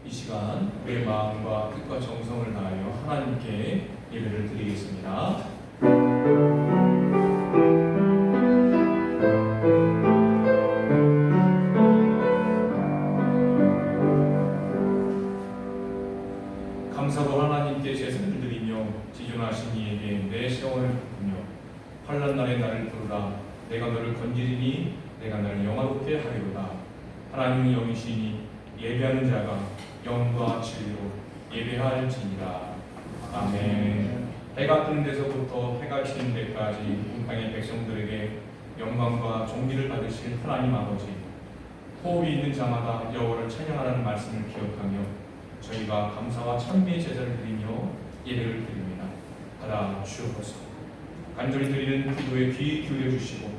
이 시간 우리의 마음과 뜻과 정성을 다하여 하나님께 예배를 드리겠습니다. 감사로 하나님께 제사를 드리며 지존하신 이에게 내 시험을 부며 환난 날에 나를 부르라. 내가 너를 건지리니 내가 너를 영화롭게 하리로다. 하나님이 영이시니 예배하는 자가 영과 진리로 예배할지니라. 아멘. 해가 뜨는 데서부터 해가 지는 데까지 온 땅의 백성들에게 영광과 존귀를 받으실 하나님 아버지, 호흡이 있는 자마다 여호와를 찬양하라는 말씀을 기억하며 저희가 감사와 찬미의 제사를 드리며 예배를 드립니다. 받아 주옵소서. 간절히 드리는 기도에 귀 기울여 주시고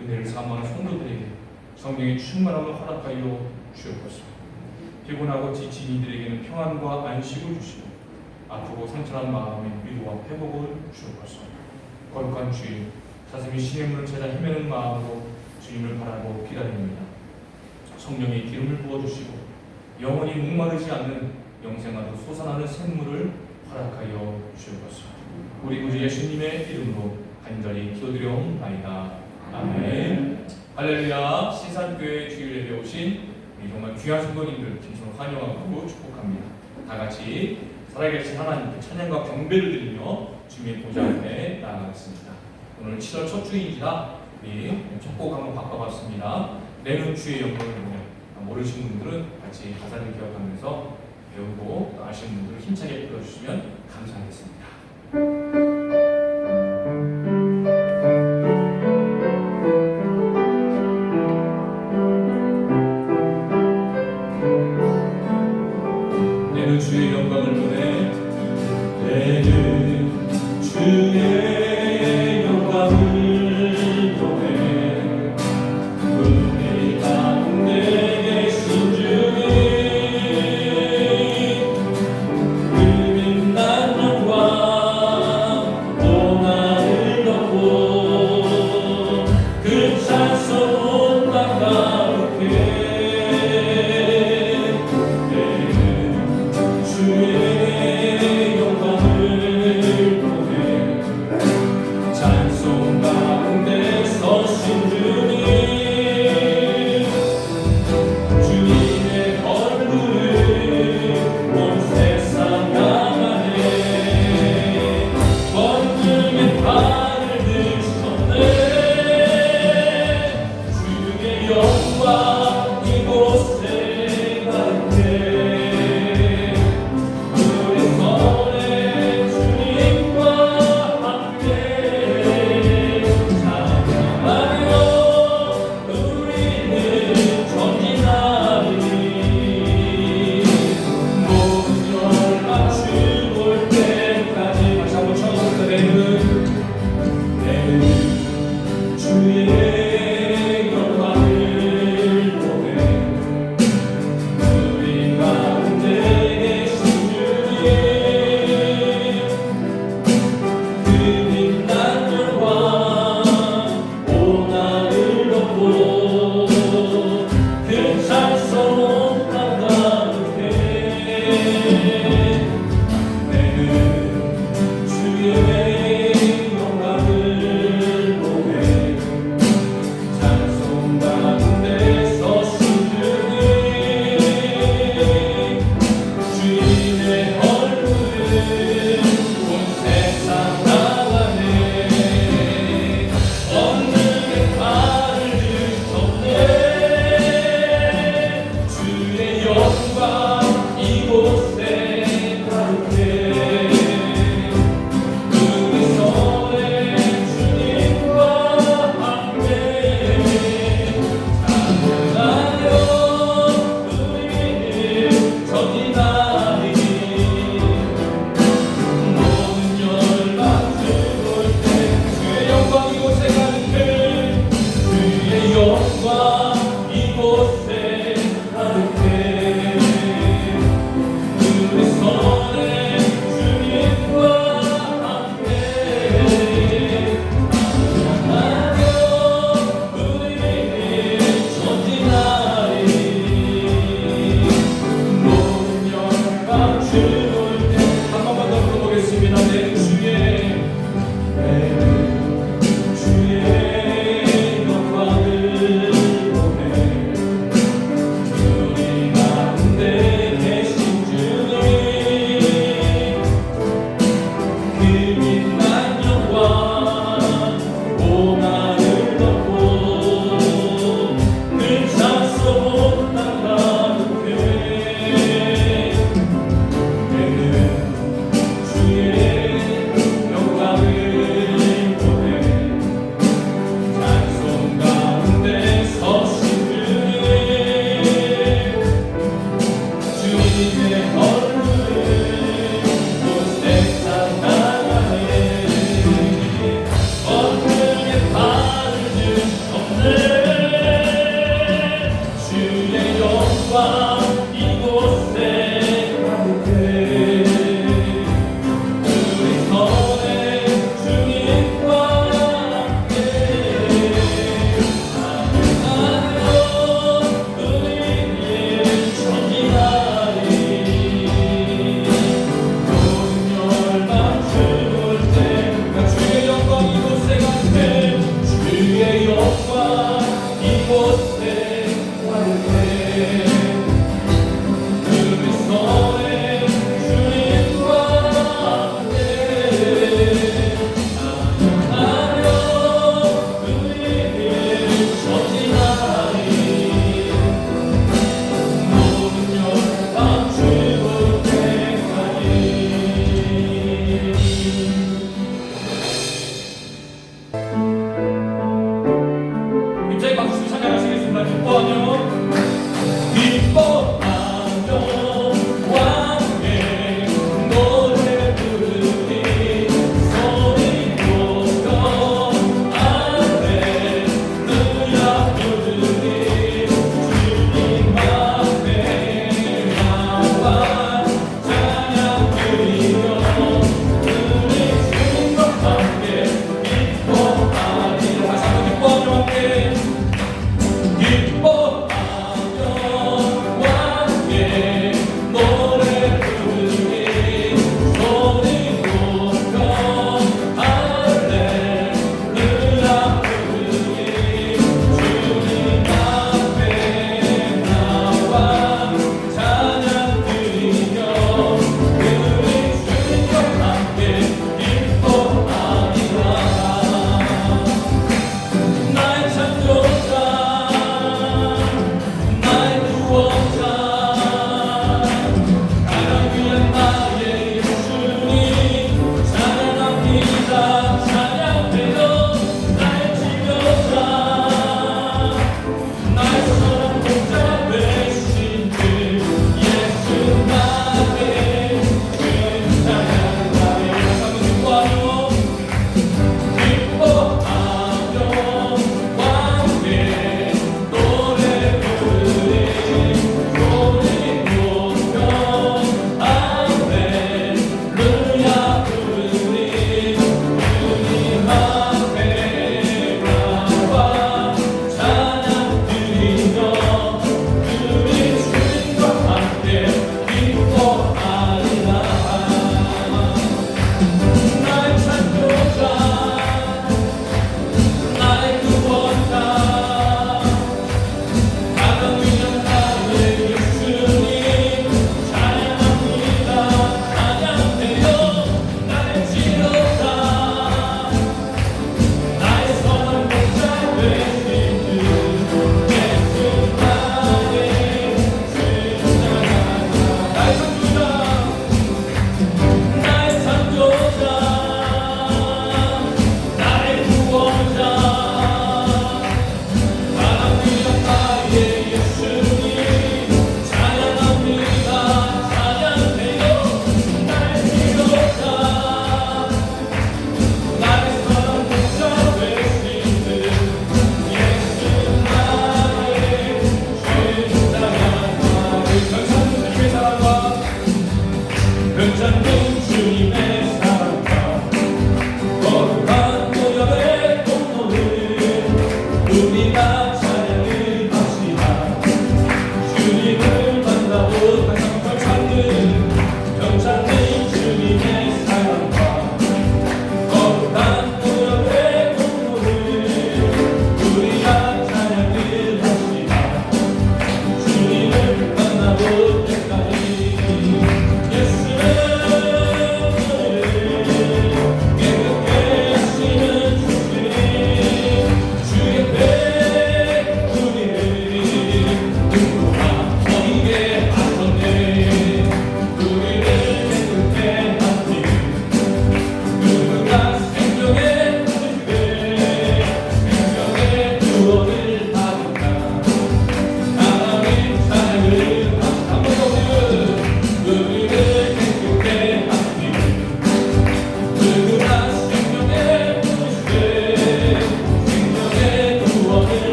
은혜를 사모하는 성도들에게 성령의 충만함을 허락하여 주옵소서. 피곤하고 지친 이들에게는 평안과 안식을 주시고 아프고 상처난 마음의 위로와 회복을 주옵소서. 거룩한 주일, 사슴이 시냇물을 찾아 헤매는 마음으로 주님을 바라고 기다립니다. 성령의 기름을 부어주시고 영원히 목마르지 않는 영생하도 솟아나는 샘물을 허락하여 주옵소서. 우리 구주 예수님의 이름으로 간절히 기도드려옵나이다. 아멘. 할렐루야. 신산교회 주일 예배 오신 정말 귀한 성도님들 진심으로 환영하고 축복합니다. 다 같이 살아계신 하나님께 찬양과 경배를 드리며 주님의 보좌 앞에 나아가겠습니다. 오늘 7월 첫 주일이라 우리 첫 곡 한번 바꿔봤습니다. 내는 주의 영광을 보며 모르시는 분들은 같이 가사를 기억하면서 배우고 또 아시는 분들은 힘차게 불러주시면 감사하겠습니다. 내는 주의 영광을 보내 내는 주의 영광을 보내 우리 가운데 계신 주님 은난 영광 고난을 덮고 그 찬송 가까우게 주의 영광을 보내 우리의 전진하리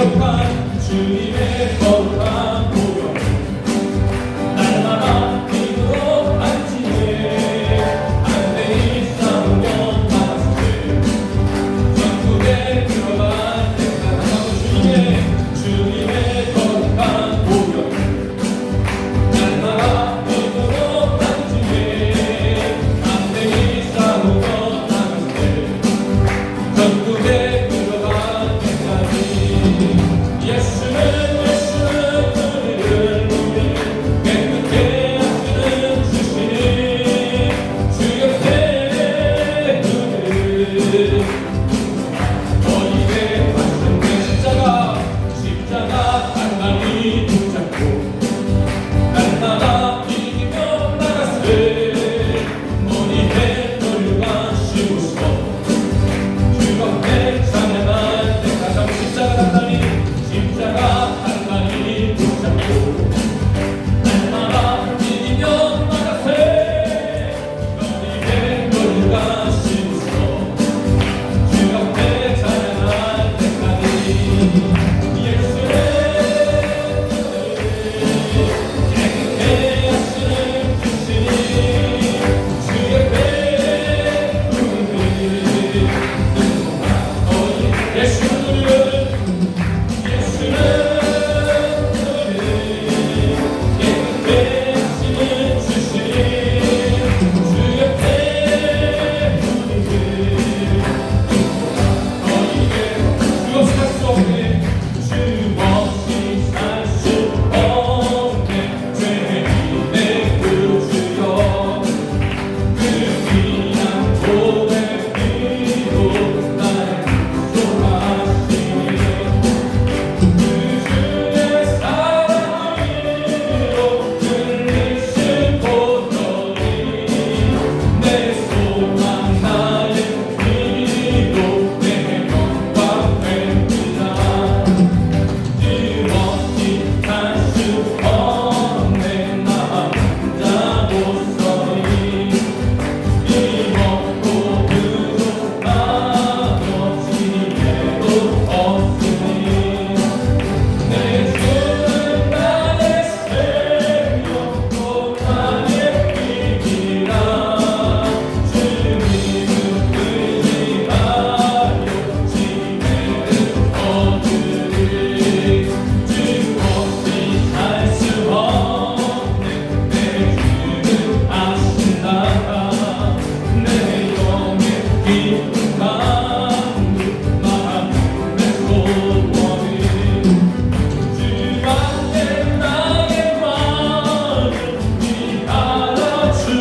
거룩한 주님의 거룩한 보혈 날마다 믿음으로 안지해 안대히 싸우며 나갔을 때 천국에 들어갈 때까지 주님의 거룩한 보혈 날마다 믿음으로 안지해 안대히 싸우며 나갔을 때 천국에 들어갈 때까지 예수는 우리를 깨끗게 하시는 주시니 주 옆에 우리를 너희의 하신 십자가 단단히 붙잡고 날마다 이기며 나갔을 너희의 혈류가 쉬고 싶어 주 앞에 찬양할 때까지 십자가 단단히 붙잡고 날마다 이기며 나갔을 너희의 혈류가 쉬고 싶어 주 앞에 찬양할 때까지 예수의 깨끗게 하시는 주시니 주 옆에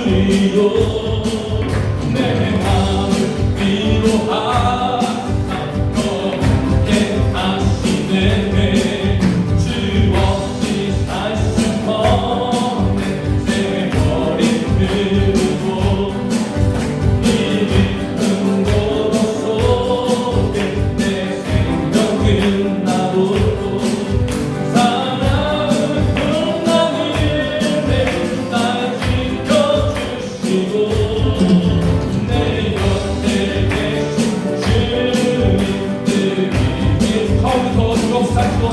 우리를 내 마음을 위로하사 거룩게 하시네 주 없이 살 수 없는 내 버린 흐르고 이 깊은 고도 속에 내 생명 끝나도 사랑은 끝나는 날 지켜주시고 내 곁에 계신 주님들이 처음부터 쭉 사시고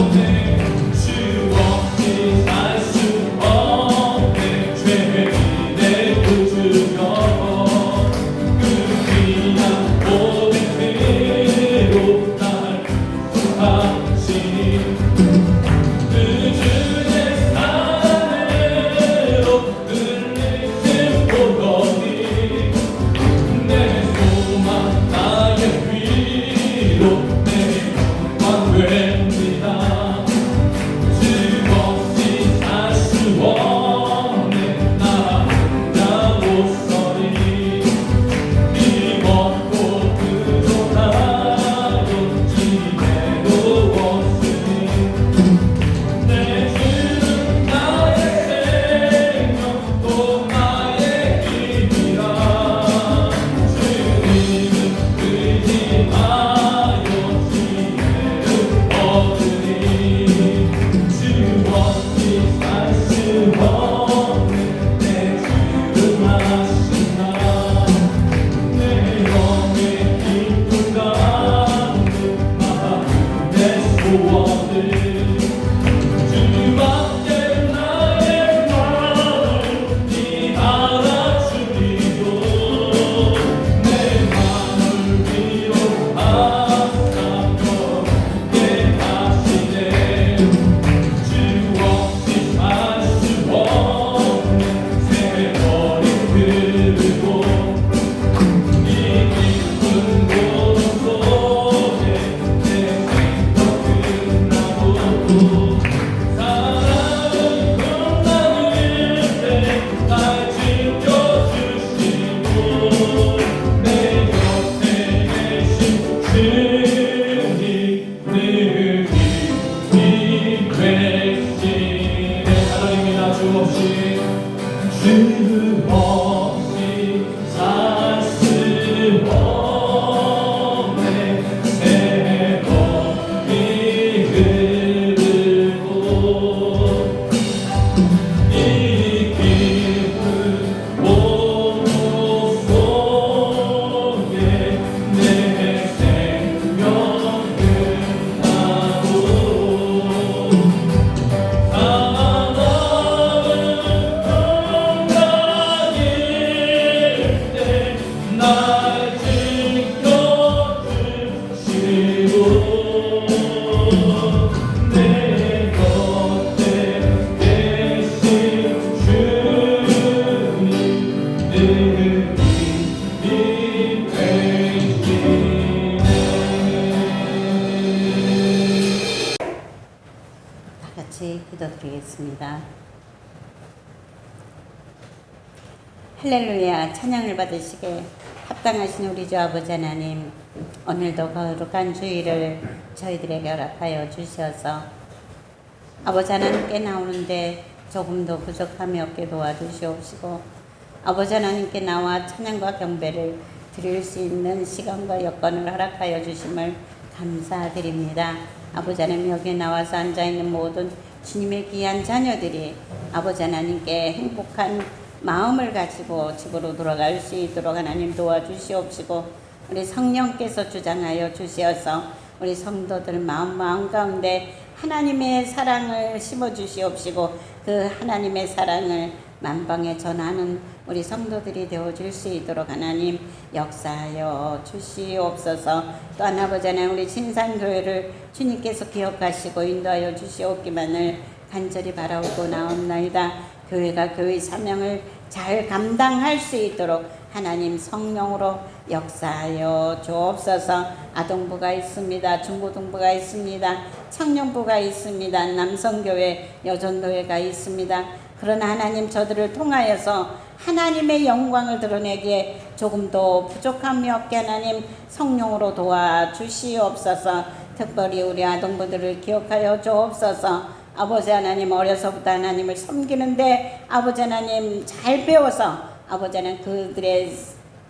같이 기도드리겠습니다. 할렐루야, 찬양을 받으시게 합당하신 우리 주 아버지 하나님, 오늘도 거룩한 주일을 저희들에게 허락하여 주셔서 아버지 하나님께 나오는데 조금도 부족함이 없게 도와주시옵시고, 아버지 하나님께 나와 찬양과 경배를 드릴 수 있는 시간과 여건을 허락하여 주심을 감사드립니다. 아버지 하나님, 여기에 나와서 앉아있는 모든 주님의 귀한 자녀들이 아버지 하나님께 행복한 마음을 가지고 집으로 돌아갈 수 있도록 하나님 도와주시옵시고, 우리 성령께서 주장하여 주시어서 우리 성도들 마음 가운데 하나님의 사랑을 심어주시옵시고, 그 하나님의 사랑을 만방에 전하는 우리 성도들이 되어줄 수 있도록 하나님 역사하여 주시옵소서. 또한 아버지 하나님, 우리 신산교회를 주님께서 기억하시고 인도하여 주시옵기만을 간절히 바라오고 나옵나이다. 교회가 교회 사명을 잘 감당할 수 있도록 하나님 성령으로 역사하여 주옵소서. 아동부가 있습니다. 중고등부가 있습니다. 청년부가 있습니다. 남성교회, 여전도회가 있습니다. 그러나 하나님, 저들을 통하여서 하나님의 영광을 드러내기에 조금도 부족함이 없게 하나님 성령으로 도와주시옵소서. 특별히 우리 아동부들을 기억하여 주옵소서. 아버지 하나님, 어려서부터 하나님을 섬기는데 아버지 하나님 잘 배워서 아버지 하나님 그들의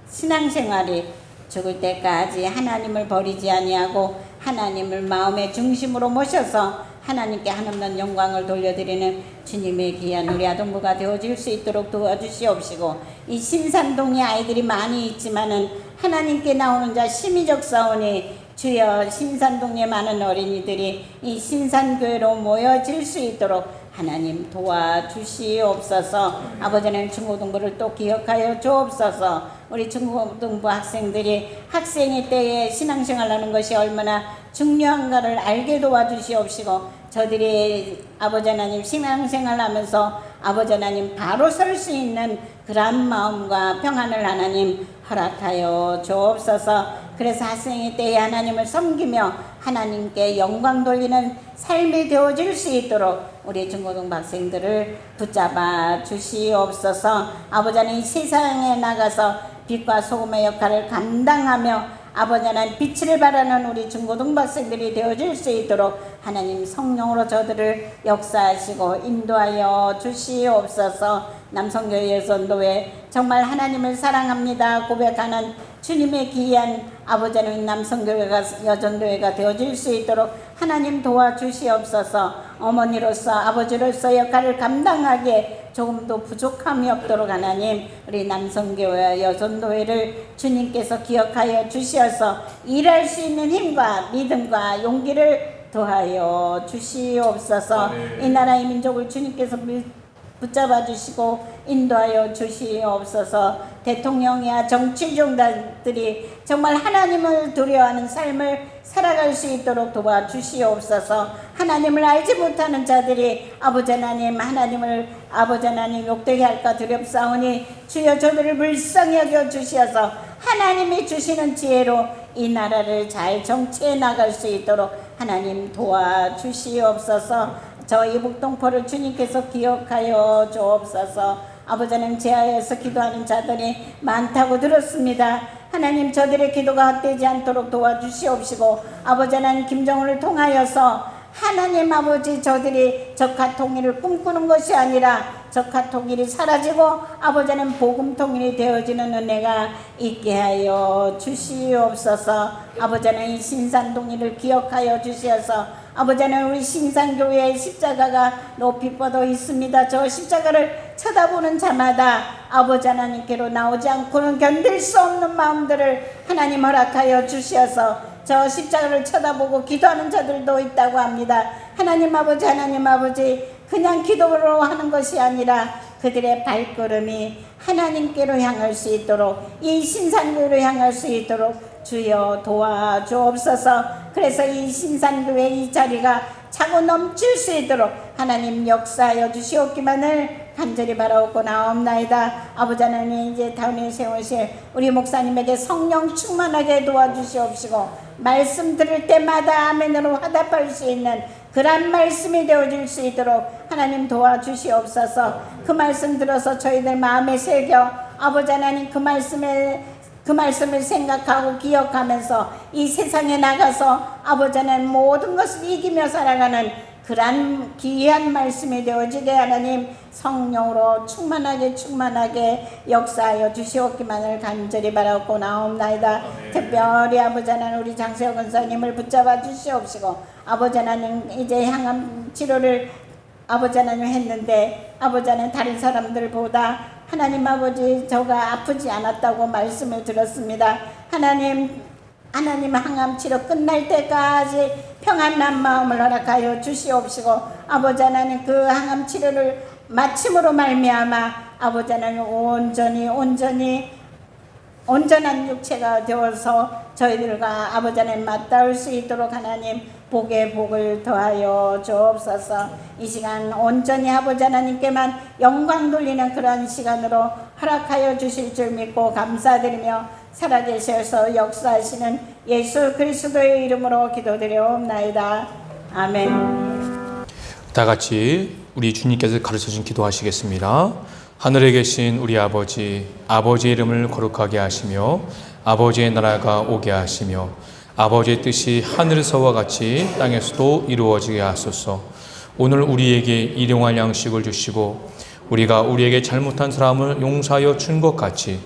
신앙생활이 죽을 때까지 하나님을 버리지 아니하고 하나님을 마음의 중심으로 모셔서 하나님께 한없는 영광을 돌려드리는 주님의 귀한 우리 아동부가 되어질 수 있도록 도와주시옵시고, 이 신산동에 아이들이 많이 있지만은 하나님께 나오는 자 심의적 사원이 주여 신산동에 많은 어린이들이 이 신산교회로 모여질 수 있도록 하나님 도와주시옵소서. 아버지는 중고등부를 또 기억하여 주옵소서. 우리 중고등부 학생들이 학생의 때에 신앙생활하는 것이 얼마나 중요한가를 알게 도와주시옵시고, 저들이 아버지 하나님 신앙생활하면서 아버지 하나님 바로 설 수 있는 그러한 마음과 평안을 하나님 허락하여 주옵소서. 그래서 학생의 때에 하나님을 섬기며 하나님께 영광 돌리는 삶이 되어질 수 있도록 우리 중고등부 학생들을 붙잡아 주시옵소서. 아버지 하나님, 세상에 나가서 빛과 소금의 역할을 감당하며 아버지 하나님 빛을 발하는 우리 중고등부 학생들이 되어질 수 있도록 하나님 성령으로 저들을 역사하시고 인도하여 주시옵소서. 남성교회, 여전도회 정말 하나님을 사랑합니다 고백하는 주님의 귀한 아버지 하나님 남성교회가 여전도회가 되어질 수 있도록 하나님 도와주시옵소서. 어머니로서 아버지로서 역할을 감당하기에 조금도 부족함이 없도록 하나님 우리 남성교회와 여전도회를 주님께서 기억하여 주시어서 일할 수 있는 힘과 믿음과 용기를 도하여 주시옵소서. 아멘. 이 나라의 민족을 주님께서 붙잡아 주시고 인도하여 주시옵소서. 대통령이야 정치종단들이 정말 하나님을 두려워하는 삶을 살아갈 수 있도록 도와주시옵소서. 하나님을 알지 못하는 자들이 아버지 하나님, 하나님을 아버지 하나님 욕되게 할까 두렵사오니 주여 저들을 불쌍히 여겨 주시어서 하나님이 주시는 지혜로 이 나라를 잘 정치해 나갈 수 있도록 하나님 도와주시옵소서. 저 이북동포를 주님께서 기억하여 주옵소서. 아버지 하나님, 제하에서 기도하는 자들이 많다고 들었습니다. 하나님, 저들의 기도가 헛되지 않도록 도와주시옵시고 아버지 하나님, 김정은을 통하여서 하나님 아버지, 저들이 적화 통일을 꿈꾸는 것이 아니라 적화 통일이 사라지고 아버지 하나님 복음 통일이 되어지는 은혜가 있게 하여 주시옵소서. 아버지 하나님, 신산 통일을 기억하여 주시어서 아버지 하나님, 우리 신산교회의 십자가가 높이 뻗어 있습니다. 저 십자가를 쳐다보는 자마다 아버지 하나님께로 나오지 않고는 견딜 수 없는 마음들을 하나님 허락하여 주시어서 저 십자가를 쳐다보고 기도하는 자들도 있다고 합니다. 하나님 아버지, 하나님 아버지, 그냥 기도로 하는 것이 아니라 그들의 발걸음이 하나님께로 향할 수 있도록, 이 신산교회로 향할 수 있도록 주여 도와주옵소서. 그래서 이 신산교회 이 자리가 차고 넘칠 수 있도록 하나님 역사하여 주시옵기만을 간절히 바라옵고 나옵나이다. 아버지 하나님, 이제 다음에 세우실 우리 목사님에게 성령 충만하게 도와주시옵시고 말씀 들을 때마다 아멘으로 화답할 수 있는 그런 말씀이 되어질 수 있도록 하나님 도와주시옵소서. 그 말씀 들어서 저희들 마음에 새겨 아버지 하나님, 그 말씀을 생각하고 기억하면서 이 세상에 나가서 아버지 하나님 모든 것을 이기며 살아가는 그러한 귀한 말씀이 되어지게 하나님 성령으로 충만하게 역사하여 주시옵기만을 간절히 바라옵고 나옵나이다. 특별히 아버지 하나님, 우리 장세혁 권사님을 붙잡아 주시옵시고 아버지 하나님, 이제 항암 치료를 아버지 하나님 했는데 아버지 하나님, 다른 사람들보다 하나님 아버지 저가 아프지 않았다고 말씀을 들었습니다. 하나님 항암 치료 끝날 때까지 평안한 마음을 허락하여 주시옵시고 아버지 하나님, 그 항암 치료를 마침으로 말미암아 아버지 하나님 온전한 육체가 되어서 저희들과 아버지 하나님 맞닿을 수 있도록 하나님 복의 복을 더하여 주옵소서. 이 시간 온전히 아버지 하나님께만 영광 돌리는 그런 시간으로 허락하여 주실 줄 믿고 감사드리며 살아계셔서 역사하시는 예수 그리스도의 이름으로 기도드려옵나이다. 아멘. 다 같이 우리 주님께서 가르쳐주신 기도하시겠습니다. 하늘에 계신 우리 아버지, 아버지의 이름을 거룩하게 하시며 아버지의 나라가 오게 하시며 아버지의 뜻이 하늘에서와 같이 땅에서도 이루어지게 하소서. 오늘 우리에게 일용할 양식을 주시고 우리가 우리에게 잘못한 사람을 용서하여 준 것 같이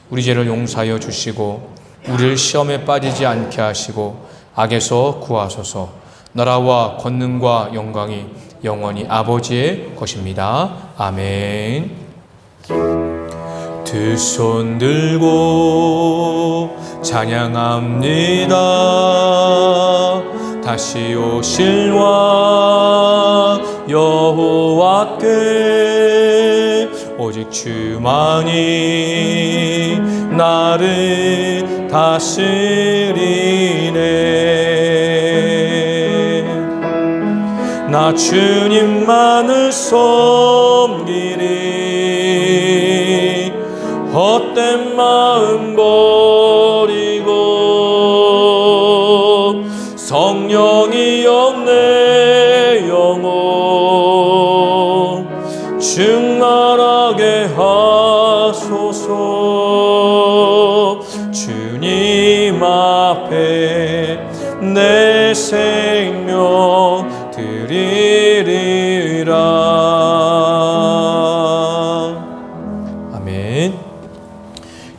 우리 죄를 용서하여 주시고 우리를 시험에 빠지지 않게 하시고 악에서 구하소서. 나라와 권능과 영광이 영원히 아버지의 것입니다. 아멘. 두 손 들고 찬양합니다. 다시 오실 왕 여호와께 오직 주만이 나를 다스리네. 나 주님만을 섬기리. 헛된 마음 버리고 성령이여 내 영혼 충만하게 하소서. 주님 앞에 내 생명 드리리라. 아멘.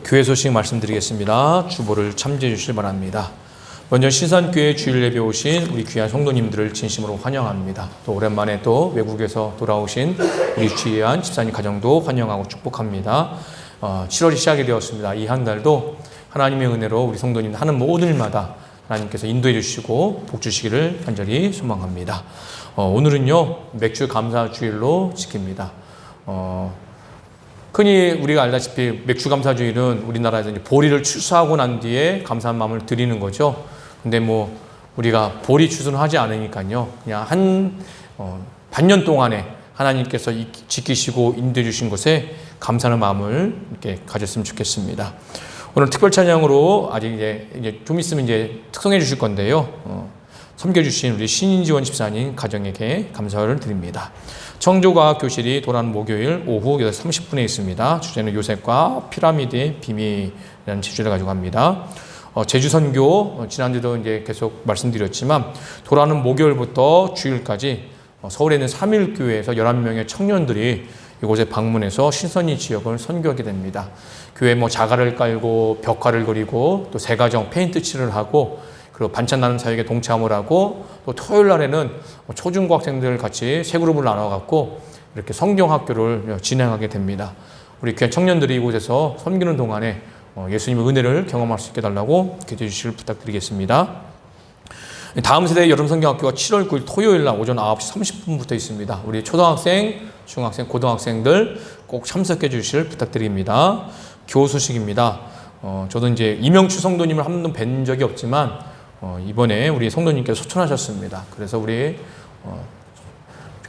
교회 소식 말씀드리겠습니다. 주보를 참조해 주시길 바랍니다. 먼저 신산교회 주일 예배 오신 우리 귀한 성도님들을 진심으로 환영합니다. 또 오랜만에 또 외국에서 돌아오신 우리 귀한 집사님 가정도 환영하고 축복합니다. 7월이 시작이 되었습니다. 이 한 달도 하나님의 은혜로 우리 성도님 하는 모든 일마다 하나님께서 인도해 주시고 복 주시기를 간절히 소망합니다. 오늘은요 맥주 감사 주일로 지킵니다. 흔히 우리가 알다시피 맥주 감사 주일은 우리나라에서 이제 보리를 추수하고 난 뒤에 감사한 마음을 드리는 거죠. 근데 뭐 우리가 보리 추수는 하지 않으니까요, 그냥 반년 동안에 하나님께서 지키시고 인도해 주신 것에 감사하는 마음을 이렇게 가졌으면 좋겠습니다. 오늘 특별 찬양으로 아직 이제 좀 있으면 이제 특송해 주실 건데요. 섬겨주신 우리 신인지원 집사님 가정에게 감사를 드립니다. 청조과학 교실이 돌아오는 목요일 오후 8시 30분에 있습니다. 주제는 요셉과 피라미드의 비밀이라는 주제를 가지고 합니다. 제주 선교 지난주도 이제 계속 말씀드렸지만 돌아오는 목요일부터 주일까지 서울에 있는 3일교회에서 11명의 청년들이 이곳에 방문해서 신선리 지역을 선교하게 됩니다. 교회 자가를 깔고 벽화를 그리고 또 세가정 페인트 칠을 하고 그리고 반찬 나눔 사역에 동참을 하고 또 토요일 날에는 초중고 학생들 같이 세 그룹을 나눠갖고 이렇게 성경학교를 진행하게 됩니다. 우리 귀한 청년들이 이곳에서 섬기는 동안에 예수님의 은혜를 경험할 수 있게 달라고 기도해 주시길 부탁드리겠습니다. 다음 세대 여름 성경학교가 7월 9일 토요일 날 오전 9시 30분부터 있습니다. 우리 초등학생, 중학생, 고등학생들 꼭 참석해 주시길 부탁드립니다. 교수식입니다. 저도 이제 이명추 성도님을 한 번도 뵌 적이 없지만 이번에 우리 성도님께서 소천하셨습니다. 그래서 우리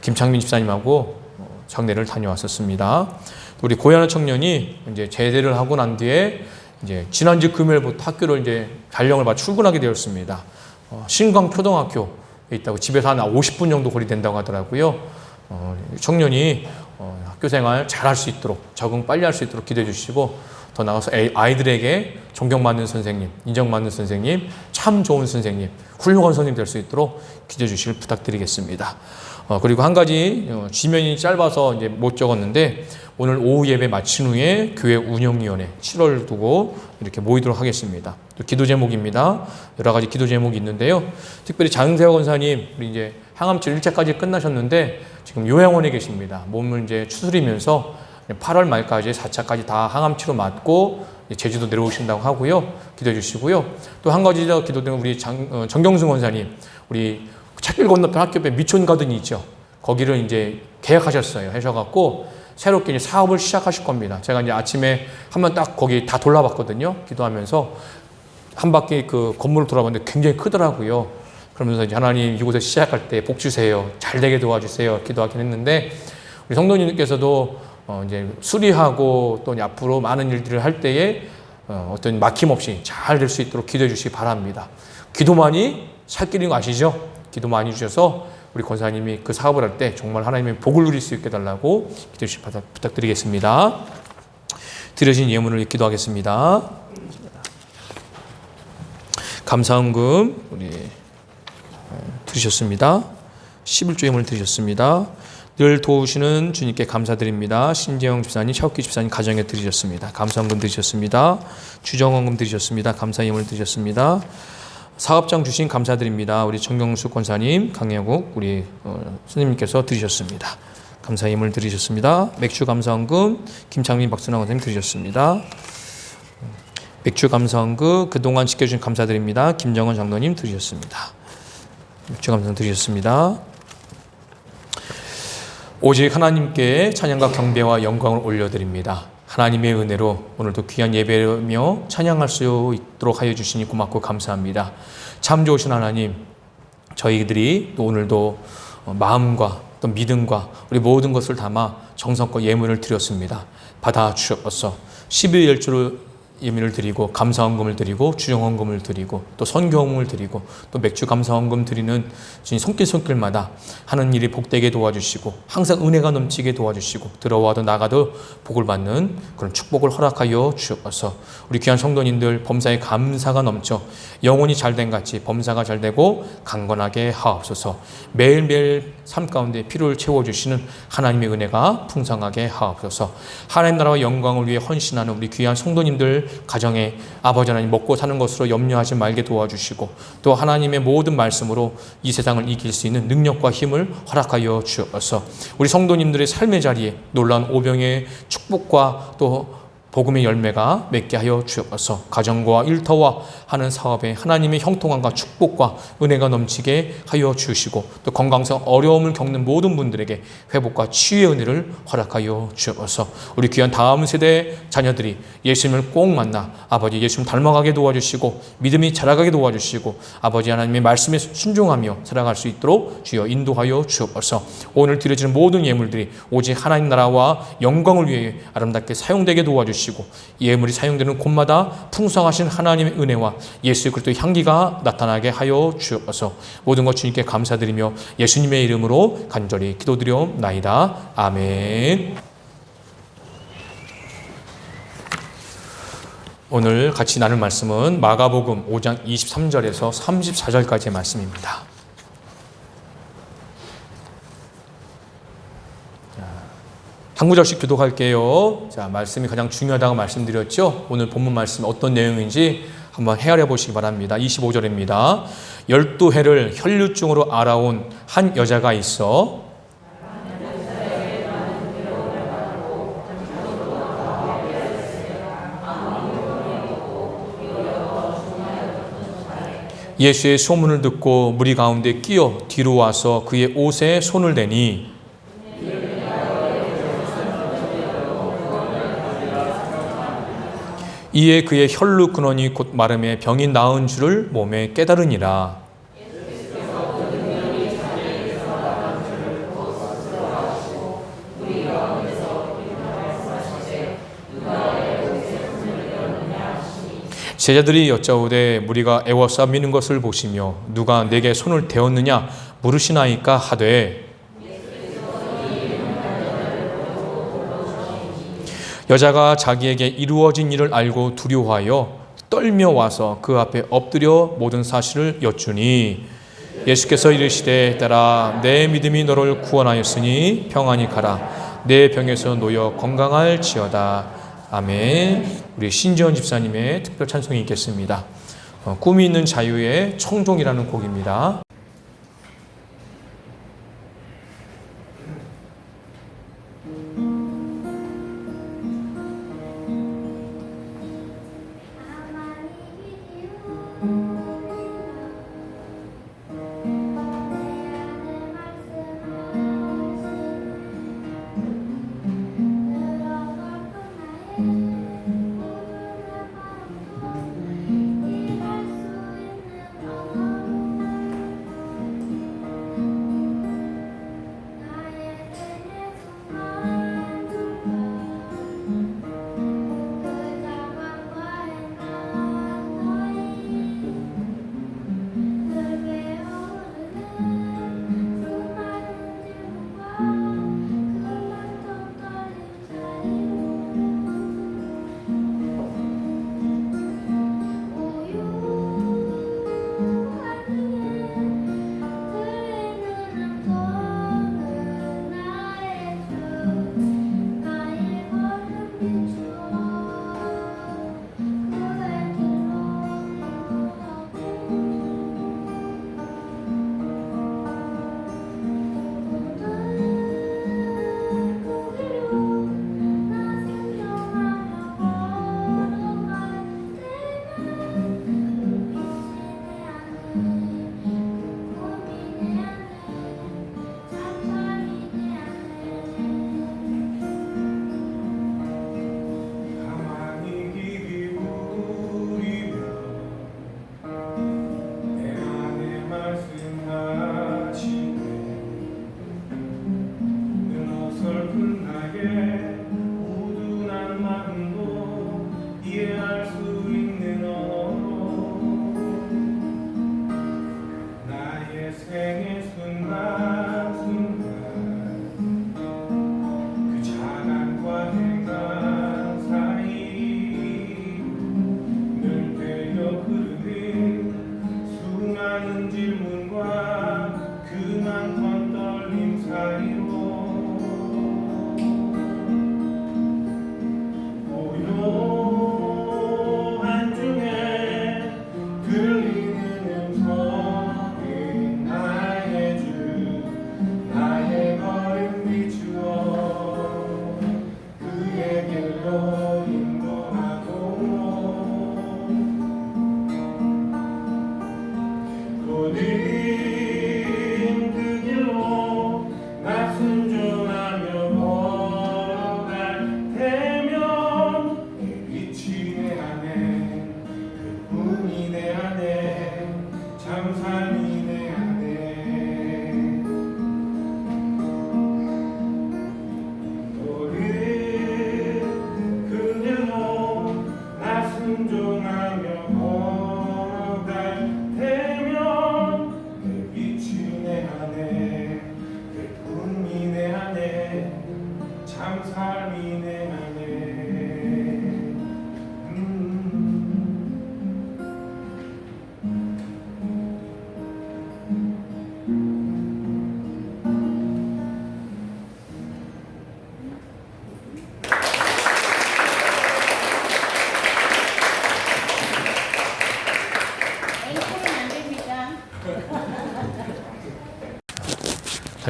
김창민 집사님하고 장례를 다녀왔었습니다. 우리 고야는 청년이 이제 제대를 하고 난 뒤에 이제 지난주 금요일부터 학교를 이제 발령을 받아 출근하게 되었습니다. 신광 초등학교에 있다고 집에서 한 50분 정도 거리 된다고 하더라고요. 청년이 학교 생활 잘할 수 있도록 적응 빨리 할 수 있도록 기도해 주시고 더 나아가서 아이들에게 존경받는 선생님, 인정받는 선생님, 참 좋은 선생님, 훌륭한 선생님 될 수 있도록 기도해 주시길 부탁드리겠습니다. 그리고 한 가지 지면이 짧아서 이제 못 적었는데 오늘 오후 예배 마친 후에 교회 운영위원회 7월 두고 이렇게 모이도록 하겠습니다. 또 기도 제목입니다. 여러 가지 기도 제목이 있는데요. 특별히 장세호 권사님 우리 이제 항암치료 1차까지 끝나셨는데 지금 요양원에 계십니다. 몸을 이제 추스리면서 8월 말까지 4차까지 다 항암치료 맞고 제주도 내려오신다고 하고요. 기도해 주시고요. 또 한 가지 더 기도드리는 우리 정경승 권사님 우리 책길 건너편 학교 옆에 미촌 가든이 있죠. 거기를 이제 계약하셨어요. 하셔갖고 새롭게 이제 사업을 시작하실 겁니다. 제가 이제 아침에 한번 딱 거기 다 돌아봤거든요. 기도하면서 한 바퀴 그 건물을 돌아봤는데 굉장히 크더라고요. 그러면서 이제 하나님 이곳에 시작할 때 복 주세요. 잘 되게 도와주세요. 기도하긴 했는데 우리 성도님께서도 이제 수리하고 또 앞으로 많은 일들을 할 때에 어떤 막힘없이 잘 될 수 있도록 기도해 주시기 바랍니다. 기도만이 살 길인 거 아시죠? 기도 많이 주셔서 우리 권사님이 그 사업을 할 때 정말 하나님의 복을 누릴 수 있게 달라고 기도해 주시기 부탁드리겠습니다. 드려진 예물을 기도하겠습니다. 감사헌금 우리 드리셨습니다. 11조 예물을 드리셨습니다. 늘 도우시는 주님께 감사드립니다. 신재영 집사님, 차옥기 집사님 가정에 드리셨습니다. 감사헌금 드리셨습니다. 주정헌금 드리셨습니다. 감사 예물 드리셨습니다. 사업장 주신 감사드립니다. 우리 정경수 권사님, 강혜국 우리 스님께서 드리셨습니다. 감사 예물 드리셨습니다. 맥주 감사헌금 김창민 박순환 권사님 드리셨습니다. 맥주 감사헌금 그동안 지켜주신 감사드립니다. 김정은 장로님 드리셨습니다. 맥주 감사헌금 드리셨습니다. 오직 하나님께 찬양과 경배와 영광을 올려드립니다. 하나님의 은혜로 오늘도 귀한 예배며 찬양할 수 있도록 하여 주시니 고맙고 감사합니다. 참 좋으신 하나님, 저희들이 또 오늘도 마음과 또 믿음과 우리 모든 것을 담아 정성껏 예물을 드렸습니다. 받아 주셔서 12일주로 예물을 드리고 감사헌금을 드리고 주정헌금을 드리고 또 선교헌금을 드리고 또 맥주 감사헌금 드리는 주님 손길마다 하는 일이 복되게 도와주시고 항상 은혜가 넘치게 도와주시고 들어와도 나가도 복을 받는 그런 축복을 허락하여 주셔서 우리 귀한 성도님들 범사에 감사가 넘쳐 영혼이 잘된 같이 범사가 잘되고 강건하게 하옵소서. 매일매일 삶 가운데 필요를 채워주시는 하나님의 은혜가 풍성하게 하옵소서. 하나님 나라와 영광을 위해 헌신하는 우리 귀한 성도님들 가정에 아버지 하나님 먹고 사는 것으로 염려하지 말게 도와주시고 또 하나님의 모든 말씀으로 이 세상을 이길 수 있는 능력과 힘을 허락하여 주옵소서. 우리 성도님들의 삶의 자리에 놀라운 오병의 축복과 또 복음의 열매가 맺게 하여 주옵소서. 가정과 일터와 하는 사업에 하나님의 형통함과 축복과 은혜가 넘치게 하여 주시고 또 건강상 어려움을 겪는 모든 분들에게 회복과 치유의 은혜를 허락하여 주옵소서. 우리 귀한 다음 세대 자녀들이 예수님을 꼭 만나 아버지 예수님 닮아가게 도와주시고 믿음이 자라가게 도와주시고 아버지 하나님의 말씀에 순종하며 살아갈 수 있도록 주여 인도하여 주옵소서. 오늘 드려지는 모든 예물들이 오직 하나님 나라와 영광을 위해 아름답게 사용되게 도와주시고 예물이 사용되는 곳마다 풍성하신 하나님의 은혜와 예수 그리스도의 향기가 나타나게 하여 주옵소서. 모든 것 주님께 감사드리며 예수님의 이름으로 간절히 기도드려옵나이다. 아멘. 오늘 같이 나눌 말씀은 마가복음 5장 23절에서 34절까지의 말씀입니다. 한 구절씩 교독할게요. 자, 말씀이 가장 중요하다고 말씀드렸죠. 오늘 본문 말씀 어떤 내용인지 한번 헤아려 보시기 바랍니다. 25절입니다. 12해를 혈류증으로 알아온 한 여자가 있어 예수의 소문을 듣고 무리 가운데 끼어 뒤로 와서 그의 옷에 손을 대니 이에 그의 혈루 근원이 곧 마름에 병이 나은 줄을 몸에 깨달으니라. 제자들이 여짜오되 무리가 애워싸 미는 것을 보시며 누가 내게 손을 대었느냐 물으시나이까 하되 여자가 자기에게 이루어진 일을 알고 두려워하여 떨며 와서 그 앞에 엎드려 모든 사실을 여쭈니 예수께서 이르시되 딸아 내 믿음이 너를 구원하였으니 평안히 가라 내 병에서 놓여 건강할지어다. 아멘. 우리 신지원 집사님의 특별 찬송이 있겠습니다. 꿈이 있는 자유의 청종이라는 곡입니다.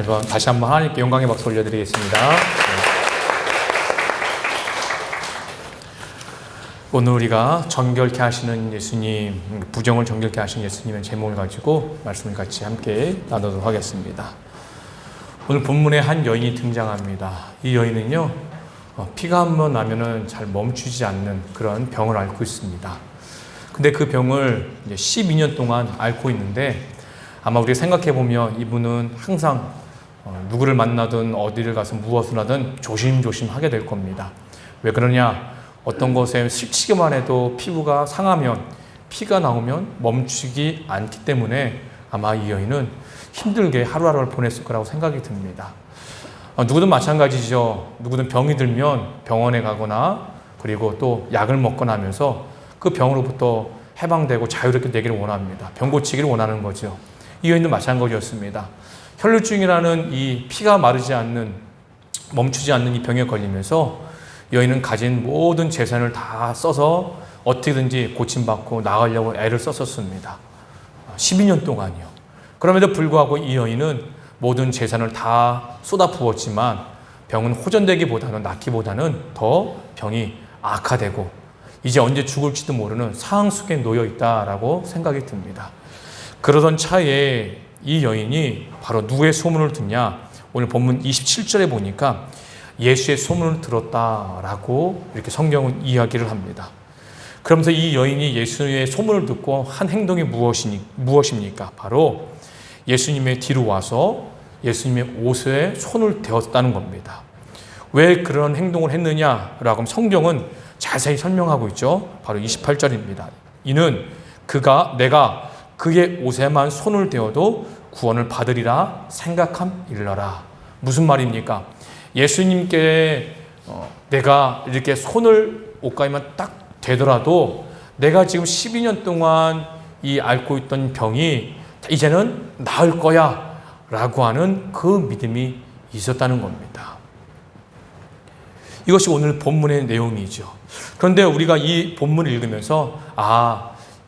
다시 한번 하나님께 영광의 박수 올려드리겠습니다. 오늘 우리가 정결케 하시는 예수님, 부정을 정결케 하시는 예수님의 제목을 가지고 말씀을 같이 함께 나누도록 하겠습니다. 오늘 본문에 한 여인이 등장합니다. 이 여인은요, 피가 한 번 나면은 잘 멈추지 않는 그런 병을 앓고 있습니다. 근데 그 병을 이제 12년 동안 앓고 있는데, 아마 우리가 생각해 보면 이분은 항상 누구를 만나든 어디를 가서 무엇을 하든 조심조심 하게 될 겁니다. 왜 그러냐? 어떤 것에 스치기만 해도 피부가 상하면, 피가 나오면 멈추지 않기 때문에 아마 이 여인은 힘들게 하루하루를 보냈을 거라고 생각이 듭니다. 누구든 마찬가지죠. 누구든 병이 들면 병원에 가거나 그리고 또 약을 먹거나 하면서 그 병으로부터 해방되고 자유롭게 되기를 원합니다. 병 고치기를 원하는 거죠. 이 여인도 마찬가지였습니다. 혈루증이라는 이 피가 마르지 않는, 멈추지 않는 이 병에 걸리면서 여인은 가진 모든 재산을 다 써서 어떻게든지 고침받고 나가려고 애를 썼었습니다. 12년 동안이요. 그럼에도 불구하고 이 여인은 모든 재산을 다 쏟아부었지만 병은 호전되기보다는, 낫기보다는 더 병이 악화되고 이제 언제 죽을지도 모르는 상황 속에 놓여 있다라고 생각이 듭니다. 그러던 차에 이 여인이 바로 누구의 소문을 듣냐? 오늘 본문 27절에 보니까 예수의 소문을 들었다라고 이렇게 성경은 이야기를 합니다. 그러면서 이 여인이 예수의 소문을 듣고 한 행동이 무엇입니까? 바로 예수님의 뒤로 와서 예수님의 옷에 손을 대었다는 겁니다. 왜 그런 행동을 했느냐라고 하면 성경은 자세히 설명하고 있죠. 바로 28절입니다. 이는 내가 그의 옷에만 손을 대어도 구원을 받으리라 생각함일러라. 무슨 말입니까? 예수님께 내가 이렇게 손을 옷가에만 딱 대더라도 내가 지금 12년 동안 이 앓고 있던 병이 이제는 나을 거야 라고 하는 그 믿음이 있었다는 겁니다. 이것이 오늘 본문의 내용이죠. 그런데 우리가 이 본문을 읽으면서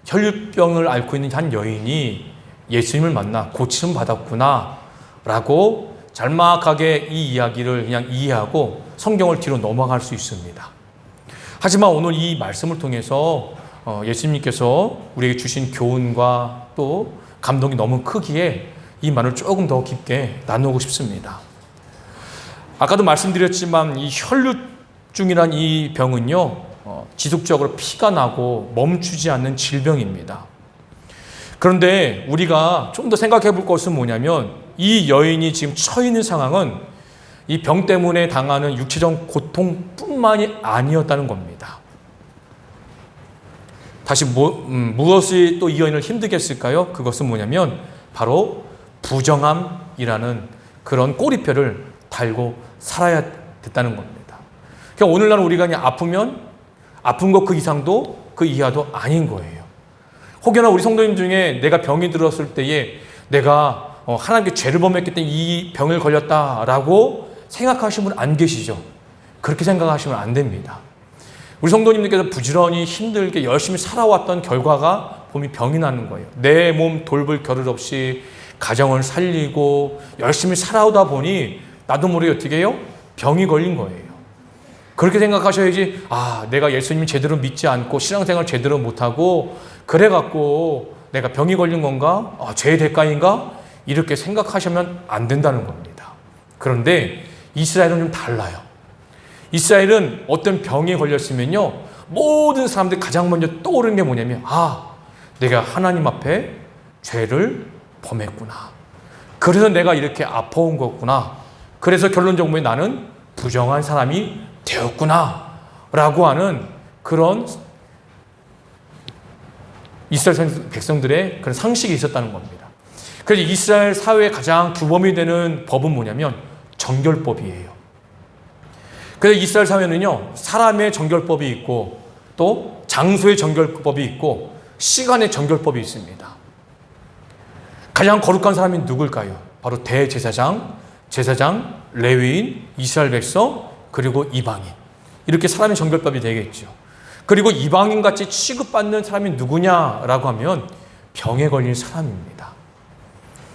혈류병을 앓고 있는 한 여인이 예수님을 만나 고침을 받았구나 라고 잘막하게 이 이야기를 그냥 이해하고 성경을 뒤로 넘어갈 수 있습니다. 하지만 오늘 이 말씀을 통해서 예수님께서 우리에게 주신 교훈과 또 감동이 너무 크기에 이 말을 조금 더 깊게 나누고 싶습니다. 아까도 말씀드렸지만 이 혈류증이란 이 병은요, 지속적으로 피가 나고 멈추지 않는 질병입니다. 그런데 우리가 좀 더 생각해 볼 것은 뭐냐면 이 여인이 지금 처해 있는 상황은 이 병 때문에 당하는 육체적 고통뿐만이 아니었다는 겁니다. 다시 무엇이 또 이 여인을 힘들게 했을까요? 그것은 뭐냐면 바로 부정함이라는 그런 꼬리표를 달고 살아야 됐다는 겁니다. 그러니까 오늘날 우리가 그냥 아프면 아픈 것 그 이상도 그 이하도 아닌 거예요. 혹여나 우리 성도님 중에 내가 병이 들었을 때에 내가 하나님께 죄를 범했기 때문에 이 병을 걸렸다라고 생각하시는 분 안 계시죠? 그렇게 생각하시면 안 됩니다. 우리 성도님들께서 부지런히 힘들게 열심히 살아왔던 결과가 보면 병이 나는 거예요. 내 몸 돌볼 겨를 없이 가정을 살리고 열심히 살아오다 보니 나도 모르게 어떻게 해요? 병이 걸린 거예요. 그렇게 생각하셔야지 내가 예수님을 제대로 믿지 않고 신앙생활 제대로 못하고 그래갖고 내가 병이 걸린 건가? 죄의 대가인가? 이렇게 생각하시면 안 된다는 겁니다. 그런데 이스라엘은 좀 달라요. 이스라엘은 어떤 병에 걸렸으면요, 모든 사람들이 가장 먼저 떠오르는 게 뭐냐면 내가 하나님 앞에 죄를 범했구나. 그래서 내가 이렇게 아파온 거구나. 그래서 결론적으로 나는 부정한 사람이 되었구나 라고 하는 그런 이스라엘 백성들의 그런 상식이 있었다는 겁니다. 그래서 이스라엘 사회의 가장 규범이 되는 법은 뭐냐면 정결법이에요. 그래서 이스라엘 사회는요, 사람의 정결법이 있고 또 장소의 정결법이 있고 시간의 정결법이 있습니다. 가장 거룩한 사람이 누굴까요? 바로 대제사장, 제사장, 레위인, 이스라엘 백성, 그리고 이방인. 이렇게 사람의 정결법이 되겠죠. 그리고 이방인같이 취급받는 사람이 누구냐라고 하면 병에 걸린 사람입니다.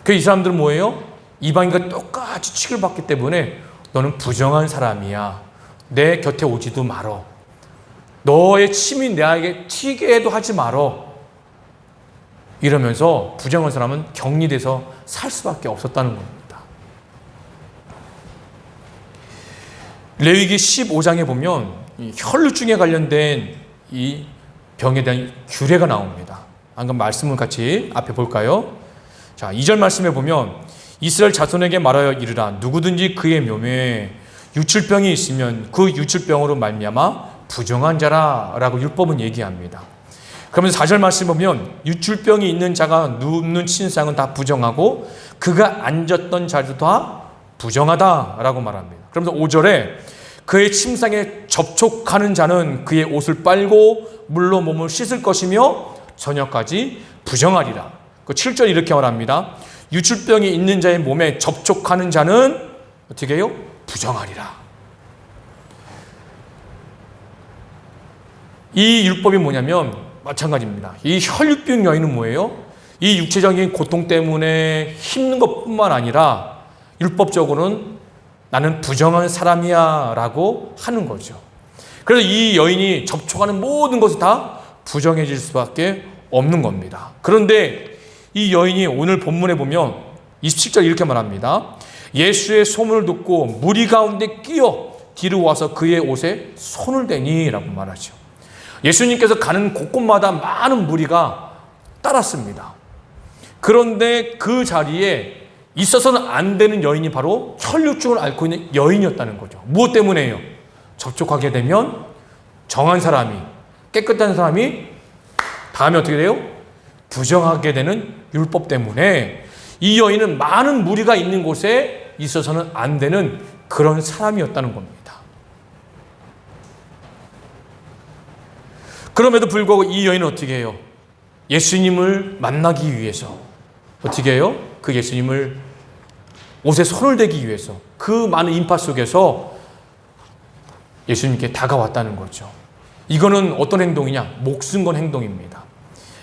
그 이 사람들은 뭐예요? 이방인과 똑같이 취급받기 때문에 너는 부정한 사람이야. 내 곁에 오지도 말어. 너의 침이 내에게 튀게 해도 하지 말어. 이러면서 부정한 사람은 격리돼서 살 수밖에 없었다는 겁니다. 레위기 15장에 보면 이 혈루증에 관련된 이 병에 대한 규례가 나옵니다. 방금 말씀을 같이 앞에 볼까요? 자, 2절 말씀에 보면 이스라엘 자손에게 말하여 이르라. 누구든지 그의 몸에 유출병이 있으면 그 유출병으로 말미암아 부정한 자라라고 율법은 얘기합니다. 그러면서 4절 말씀 보면 유출병이 있는 자가 눕는 침상은 다 부정하고 그가 앉았던 자리도 다 부정하다라고 말합니다. 그러면서 5절에 그의 침상에 접촉하는 자는 그의 옷을 빨고 물로 몸을 씻을 것이며 저녁까지 부정하리라. 그 7절 이렇게 말합니다. 유출병이 있는 자의 몸에 접촉하는 자는 어떻게 해요? 부정하리라. 이 율법이 뭐냐면 마찬가지입니다. 이 혈류병 여인은 뭐예요? 이 육체적인 고통 때문에 힘든 것뿐만 아니라 율법적으로는 나는 부정한 사람이야 라고 하는 거죠. 그래서 이 여인이 접촉하는 모든 것이 다 부정해질 수밖에 없는 겁니다. 그런데 이 여인이 오늘 본문에 보면 27절 이렇게 말합니다. 예수의 소문을 듣고 무리 가운데 끼어 뒤로 와서 그의 옷에 손을 대니 라고 말하죠. 예수님께서 가는 곳곳마다 많은 무리가 따랐습니다. 그런데 그 자리에 있어서는 안 되는 여인이 바로 혈류증을 앓고 있는 여인이었다는 거죠. 무엇 때문에요? 접촉하게 되면 정한 사람이, 깨끗한 사람이 다음에 어떻게 돼요? 부정하게 되는 율법 때문에 이 여인은 많은 무리가 있는 곳에 있어서는 안 되는 그런 사람이었다는 겁니다. 그럼에도 불구하고 이 여인은 어떻게 해요? 예수님을 만나기 위해서 어떻게 해요? 그 예수님을 옷에 손을 대기 위해서 그 많은 인파 속에서 예수님께 다가왔다는 거죠. 이거는 어떤 행동이냐? 목숨 건 행동입니다.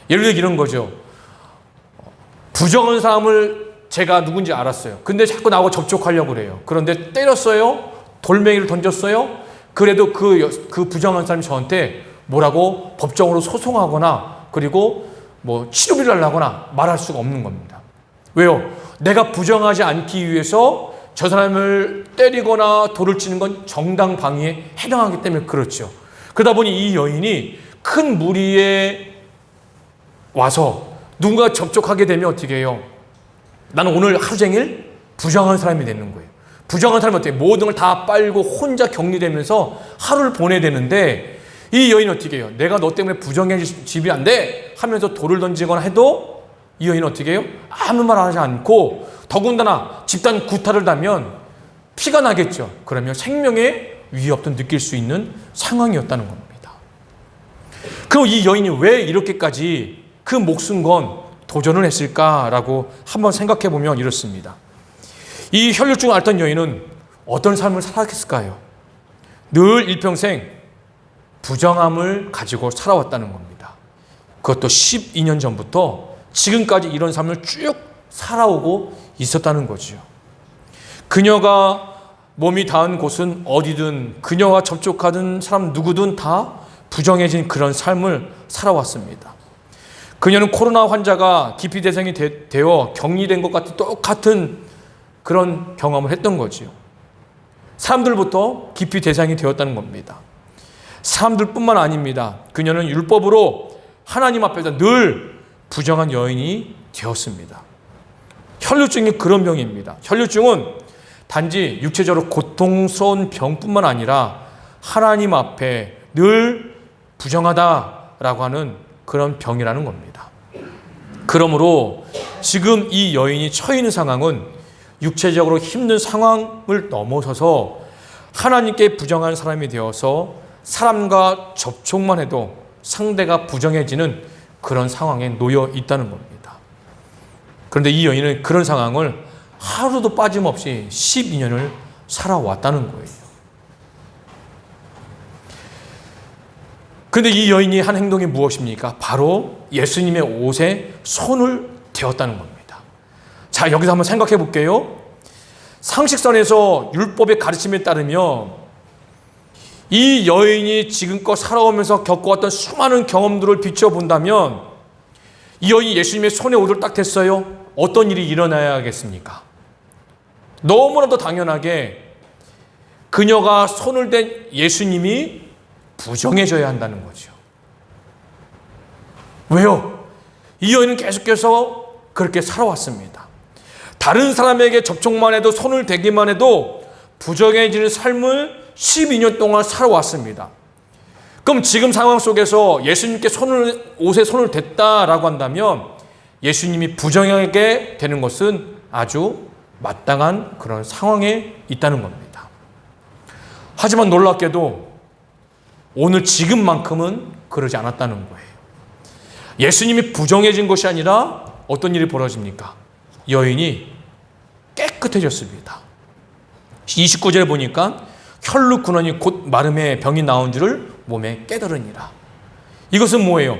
예를 들어 이런 거죠. 부정한 사람을 제가 누군지 알았어요. 근데 자꾸 나하고 접촉하려고 그래요. 그런데 때렸어요. 돌멩이를 던졌어요. 그래도 그 부정한 사람이 저한테 뭐라고 법정으로 소송하거나 그리고 뭐 치료비를 하려거나 말할 수가 없는 겁니다. 왜요? 내가 부정하지 않기 위해서 저 사람을 때리거나 돌을 치는 건 정당 방위에 해당하기 때문에 그렇죠. 그러다 보니 이 여인이 큰 무리에 와서 누군가 접촉하게 되면 어떻게 해요? 나는 오늘 하루 종일 부정한 사람이 되는 거예요. 부정한 사람은 어떻게 해요? 모든 걸 다 빨고 혼자 격리되면서 하루를 보내야 되는데 이 여인은 어떻게 해요? 내가 너 때문에 부정해지면 안 돼 하면서 돌을 던지거나 해도 이 여인은 어떻게 해요? 아무 말 하지 않고 더군다나 집단 구타를 당하면 피가 나겠죠. 그러면 생명의 위협도 느낄 수 있는 상황이었다는 겁니다. 그럼 이 여인이 왜 이렇게까지 그 목숨 건 도전을 했을까라고 한번 생각해 보면 이렇습니다. 이 혈류증을 앓던 여인은 어떤 삶을 살았을까요? 늘 일평생 부정함을 가지고 살아왔다는 겁니다. 그것도 12년 전부터 지금까지 이런 삶을 쭉 살아오고 있었다는 거죠. 그녀가 몸이 닿은 곳은 어디든 그녀와 접촉하던 사람 누구든 다 부정해진 그런 삶을 살아왔습니다. 그녀는 코로나 환자가 기피 대상이 되어 격리된 것 같은 똑같은 그런 경험을 했던 거죠. 사람들부터 기피 대상이 되었다는 겁니다. 사람들뿐만 아닙니다. 그녀는 율법으로 하나님 앞에서 늘 부정한 여인이 되었습니다. 혈류증이 그런 병입니다. 혈류증은 단지 육체적으로 고통스러운 병뿐만 아니라 하나님 앞에 늘 부정하다라고 하는 그런 병이라는 겁니다. 그러므로 지금 이 여인이 처해 있는 상황은 육체적으로 힘든 상황을 넘어서서 하나님께 부정한 사람이 되어서 사람과 접촉만 해도 상대가 부정해지는 그런 상황에 놓여 있다는 겁니다. 그런데 이 여인은 그런 상황을 하루도 빠짐없이 12년을 살아왔다는 거예요. 그런데 이 여인이 한 행동이 무엇입니까? 바로 예수님의 옷에 손을 대었다는 겁니다. 자, 여기서 한번 생각해 볼게요. 상식선에서 율법의 가르침에 따르면 이 여인이 지금껏 살아오면서 겪어왔던 수많은 경험들을 비춰본다면 이 여인이 예수님의 손에 옷을 딱 댔어요. 어떤 일이 일어나야겠습니까? 너무나도 당연하게 그녀가 손을 댄 예수님이 부정해져야 한다는 거죠. 왜요? 이 여인은 계속해서 그렇게 살아왔습니다. 다른 사람에게 접촉만 해도, 손을 대기만 해도 부정해지는 삶을 12년 동안 살아왔습니다. 그럼 지금 상황 속에서 예수님께 옷에 손을 댔다라고 한다면 예수님이 부정하게 되는 것은 아주 마땅한 그런 상황에 있다는 겁니다. 하지만 놀랍게도 오늘 지금만큼은 그러지 않았다는 거예요. 예수님이 부정해진 것이 아니라 어떤 일이 벌어집니까? 여인이 깨끗해졌습니다. 29절에 보니까 혈루 근원이 곧 마름에 병이 나온 줄을 몸에 깨달으니라. 이것은 뭐예요?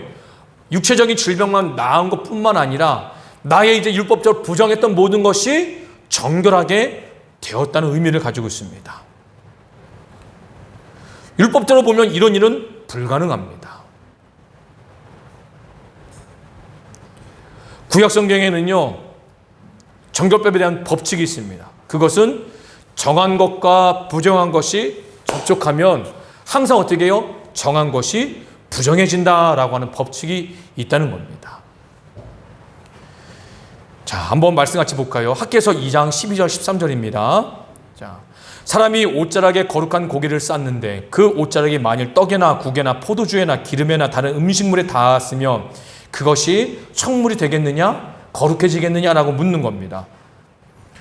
육체적인 질병만 나은 것뿐만 아니라 나의 이제 율법적으로 부정했던 모든 것이 정결하게 되었다는 의미를 가지고 있습니다. 율법적으로 보면 이런 일은 불가능합니다. 구약 성경에는요, 정결법에 대한 법칙이 있습니다. 그것은 정한 것과 부정한 것이 접촉하면 항상 어떻게 해요? 정한 것이 부정해진다라고 하는 법칙이 있다는 겁니다. 자, 한번 말씀 같이 볼까요? 학개서 2장 12절 13절입니다. 자, 사람이 옷자락에 거룩한 고기를 쌌는데 그 옷자락이 만일 떡에나 국에나 포도주에나 기름에나 다른 음식물에 닿았으면 그것이 성물이 되겠느냐? 거룩해지겠느냐라고 묻는 겁니다.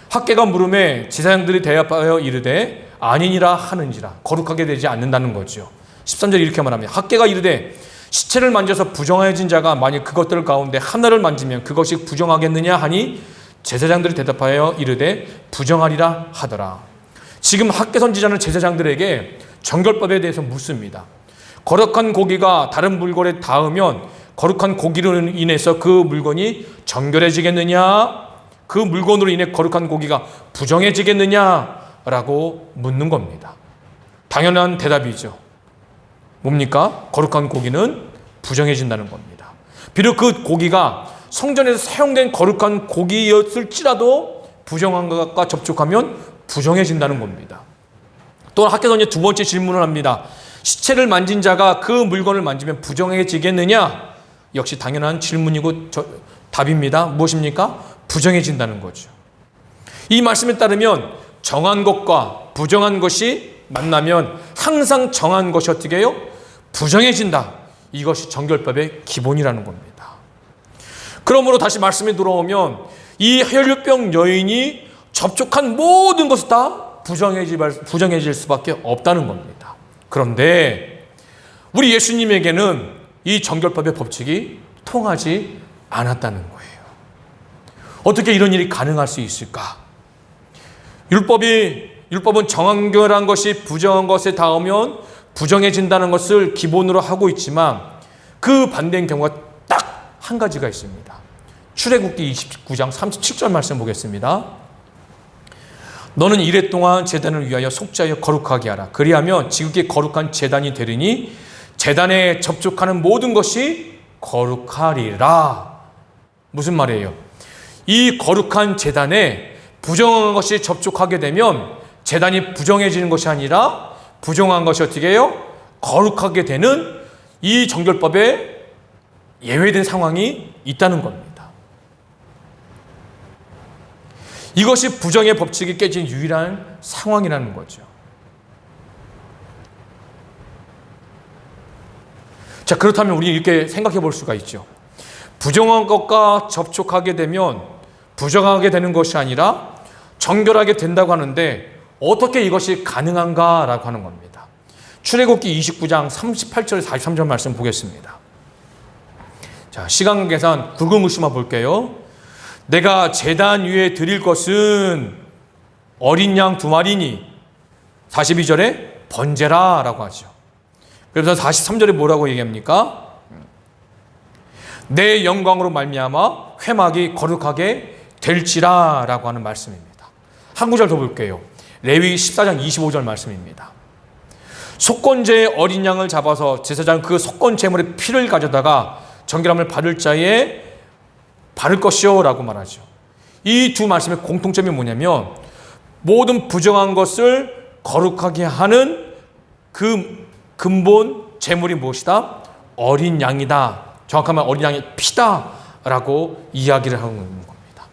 학개가 물음에 제사장들이 대답하여 이르되 아니니라 하는지라. 거룩하게 되지 않는다는 거죠. 13절 이렇게 말합니다. 학개가 이르되 시체를 만져서 부정해진 자가 만일 그것들 가운데 하나를 만지면 그것이 부정하겠느냐 하니 제사장들이 대답하여 이르되 부정하리라 하더라. 지금 학개 선지자는 제사장들에게 정결법에 대해서 묻습니다. 거룩한 고기가 다른 물건에 닿으면 거룩한 고기로 인해서 그 물건이 정결해지겠느냐? 그 물건으로 인해 거룩한 고기가 부정해지겠느냐라고 묻는 겁니다. 당연한 대답이죠. 뭡니까? 거룩한 고기는 부정해진다는 겁니다. 비록 그 고기가 성전에서 사용된 거룩한 고기였을지라도 부정한 것과 접촉하면 부정해진다는 겁니다. 또 학개선이 두 번째 질문을 합니다. 시체를 만진 자가 그 물건을 만지면 부정해지겠느냐? 역시 당연한 질문이고 답입니다. 무엇입니까? 부정해진다는 거죠. 이 말씀에 따르면 정한 것과 부정한 것이 만나면 항상 정한 것이 어떻게 해요? 부정해진다. 이것이 정결법의 기본이라는 겁니다. 그러므로 다시 말씀에 들어오면 이 혈류병 여인이 접촉한 모든 것이 다 부정해질 수밖에 없다는 겁니다. 그런데 우리 예수님에게는 이 정결법의 법칙이 통하지 않았다는 거예요. 어떻게 이런 일이 가능할 수 있을까? 율법은 정결한 것이 부정한 것에 닿으면 부정해진다는 것을 기본으로 하고 있지만 그 반대인 경우가 딱 한 가지가 있습니다. 출애굽기 29장 37절 말씀 보겠습니다. 너는 이레 동안 제단을 위하여 속죄하여 거룩하게 하라. 그리하면 지극히 거룩한 제단이 되리니 제단에 접촉하는 모든 것이 거룩하리라. 무슨 말이에요? 이 거룩한 제단에 부정한 것이 접촉하게 되면 제단이 부정해지는 것이 아니라 부정한 것이 어떻게 해요? 거룩하게 되는 이 정결법에 예외된 상황이 있다는 겁니다. 이것이 부정의 법칙이 깨진 유일한 상황이라는 거죠. 자, 그렇다면 우리 이렇게 생각해 볼 수가 있죠. 부정한 것과 접촉하게 되면 부정하게 되는 것이 아니라 정결하게 된다고 하는데 어떻게 이것이 가능한가라고 하는 겁니다. 출애굽기 29장 38절 43절 말씀 보겠습니다. 자, 시간 계산 굵은글씨만 볼게요. 내가 제단 위에 드릴 것은 어린 양 2마리니 42절에 번제라 라고 하죠. 그래서 43절에 뭐라고 얘기합니까? 내 영광으로 말미암아 회막이 거룩하게 될지라 라고 하는 말씀입니다. 한 구절 더 볼게요. 레위 14장 25절 말씀입니다. 속건제의 어린 양을 잡아서 제사장 그 속건 제물의 피를 가져다가 정결함을 받을 자에 바를 것이요 라고 말하죠. 이 두 말씀의 공통점이 뭐냐면 모든 부정한 것을 거룩하게 하는 그 근본 제물이 무엇이다? 어린 양이다. 정확하면 어린 양의 피다 라고 이야기를 하는 겁니다.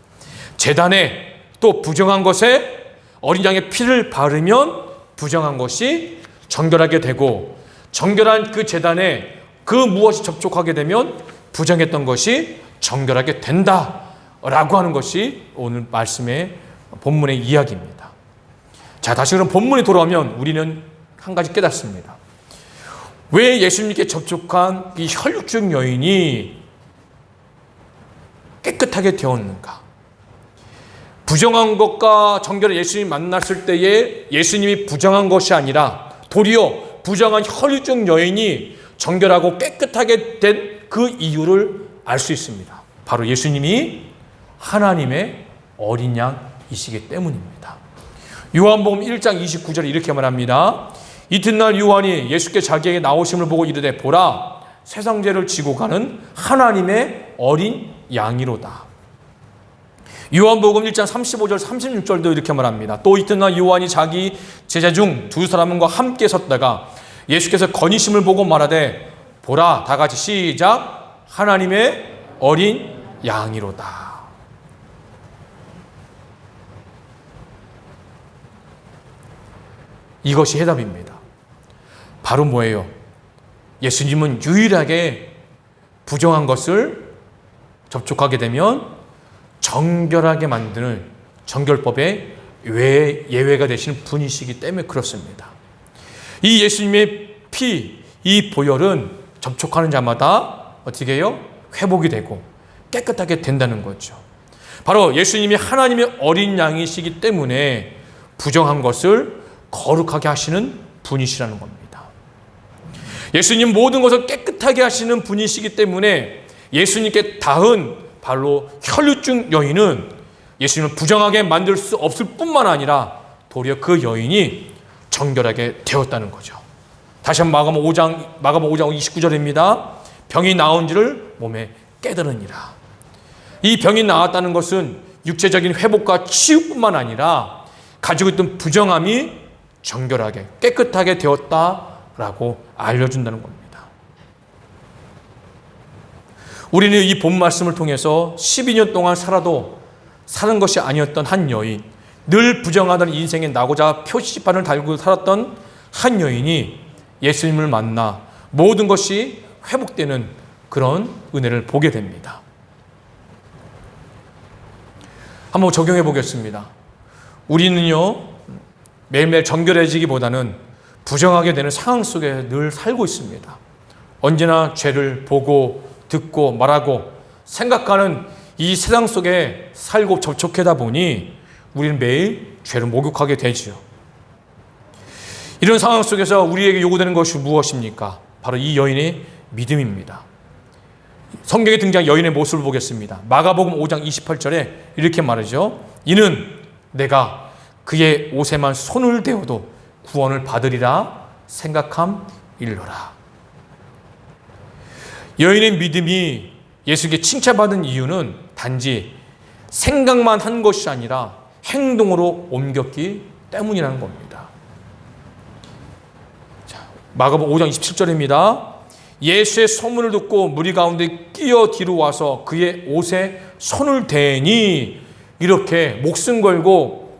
제단에 또 부정한 것에 어린 양의 피를 바르면 부정한 것이 정결하게 되고, 정결한 그 제단에 그 무엇이 접촉하게 되면 부정했던 것이 정결하게 된다라고 하는 것이 오늘 말씀의 본문의 이야기입니다. 자, 다시 그럼 본문에 돌아오면 우리는 한 가지 깨닫습니다. 왜 예수님께 접촉한 이 혈육중 여인이 깨끗하게 되었는가? 부정한 것과 정결한 예수님이 만났을 때에 예수님이 부정한 것이 아니라 도리어 부정한 혈육중 여인이 정결하고 깨끗하게 된 그 이유를 알 수 있습니다. 바로 예수님이 하나님의 어린 양이시기 때문입니다. 요한복음 1장 29절에 이렇게 말합니다. 이튿날 요한이 예수께 자기에게 나오심을 보고 이르되 보라 세상 죄를 지고 가는 하나님의 어린 양이로다. 요한복음 1장 35절 36절도 이렇게 말합니다. 또 이튿날 요한이 자기 제자 중 두 사람과 함께 섰다가 예수께서 건의심을 보고 말하되 보라, 다 같이 시작, 하나님의 어린 양이로다. 이것이 해답입니다. 바로 뭐예요? 예수님은 유일하게 부정한 것을 접촉하게 되면 정결하게 만드는 정결법의 예외가 되시는 분이시기 때문에 그렇습니다. 이 예수님의 피, 이 보혈은 접촉하는 자마다 어떻게 해요? 회복이 되고 깨끗하게 된다는 거죠. 바로 예수님이 하나님의 어린 양이시기 때문에 부정한 것을 거룩하게 하시는 분이시라는 겁니다. 예수님 모든 것을 깨끗하게 하시는 분이시기 때문에 예수님께 닿은 바로 혈육중 여인은 예수님을 부정하게 만들 수 없을 뿐만 아니라 도리어 그 여인이 정결하게 되었다는 거죠. 다시 한번 마가복음 5장 29절입니다. 병이 나온지를 몸에 깨달으니라. 이 병이 나았다는 것은 육체적인 회복과 치유뿐만 아니라 가지고 있던 부정함이 정결하게 깨끗하게 되었다라고 알려준다는 겁니다. 우리는 이 본 말씀을 통해서 12년 동안 살아도 사는 것이 아니었던 한 여인, 늘 부정하던 인생에 나고자 표시판을 달고 살았던 한 여인이 예수님을 만나 모든 것이 회복되는 그런 은혜를 보게 됩니다. 한번 적용해 보겠습니다. 우리는요, 매일매일 정결해지기보다는 부정하게 되는 상황 속에 늘 살고 있습니다. 언제나 죄를 보고 듣고 말하고 생각하는 이 세상 속에 살고 접촉하다 보니 우리는 매일 죄를 목욕하게 되지요. 이런 상황 속에서 우리에게 요구되는 것이 무엇입니까? 바로 이 여인의 믿음입니다. 성경에 등장한 여인의 모습을 보겠습니다. 마가복음 5장 28절에 이렇게 말하죠. 이는 내가 그의 옷에만 손을 대어도 구원을 받으리라 생각함일러라. 여인의 믿음이 예수께 칭찬받은 이유는 단지 생각만 한 것이 아니라 행동으로 옮겼기 때문이라는 겁니다. 자, 마가복음 5장 27절입니다. 예수의 소문을 듣고 무리 가운데 끼어 뒤로 와서 그의 옷에 손을 대니 이렇게 목숨 걸고